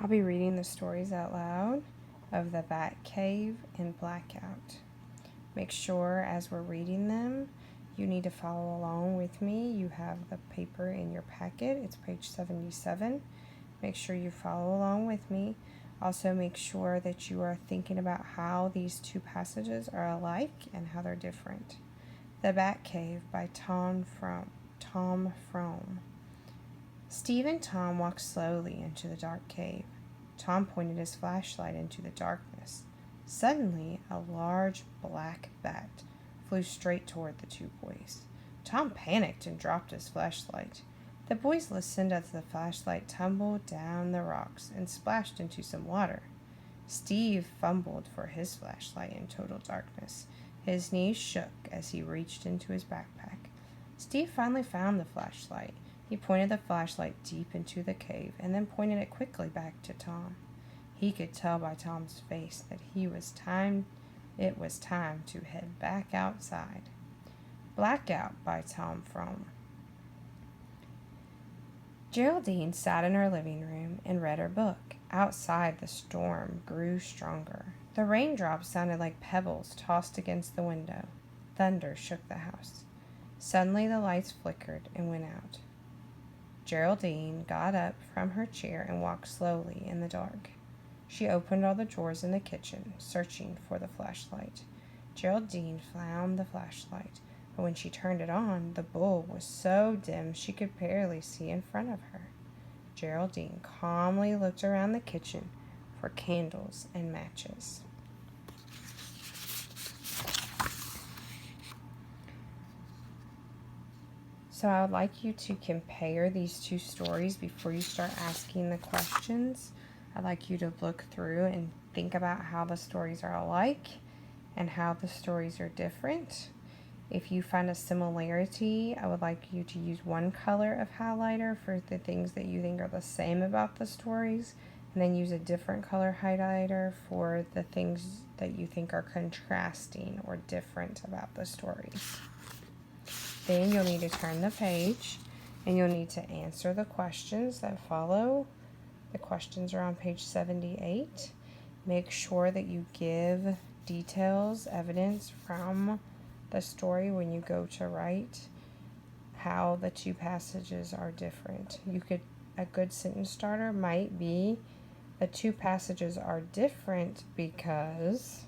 I'll be reading the stories out loud of The Bat Cave and Blackout. Make sure as we're reading them, you need to follow along with me. You have the paper in your packet. It's page 77. Make sure you follow along with me. Also, make sure that you are thinking about how these two passages are alike and how they're different. The Bat Cave by Tom Frome. Steve and Tom walked slowly into the dark cave. Tom pointed his flashlight into the darkness. Suddenly, a large black bat flew straight toward the two boys. Tom panicked and dropped his flashlight. The boys listened as the flashlight tumbled down the rocks and splashed into some water. Steve fumbled for his flashlight in total darkness. His knees shook as he reached into his backpack. Steve finally found the flashlight. He pointed the flashlight deep into the cave and then pointed it quickly back to Tom. He could tell by Tom's face that it was time to head back outside. Blackout by Tom Frome. Geraldine sat in her living room and read her book. Outside, the storm grew stronger. The raindrops sounded like pebbles tossed against the window. Thunder shook the house. Suddenly, the lights flickered and went out. Geraldine got up from her chair and walked slowly in the dark. She opened all the drawers in the kitchen, searching for the flashlight. Geraldine found the flashlight, but when she turned it on, the bulb was so dim she could barely see in front of her. Geraldine calmly looked around the kitchen for candles and matches. So I would like you to compare these two stories before you start asking the questions. I'd like you to look through and think about how the stories are alike and how the stories are different. If you find a similarity, I would like you to use one color of highlighter for the things that you think are the same about the stories, and then use a different color highlighter for the things that you think are contrasting or different about the stories. Then you'll need to turn the page and you'll need to answer the questions that follow. The questions are on page 78. Make sure that you give details, evidence from the story when you go to write how the two passages are different. A good sentence starter might be the two passages are different because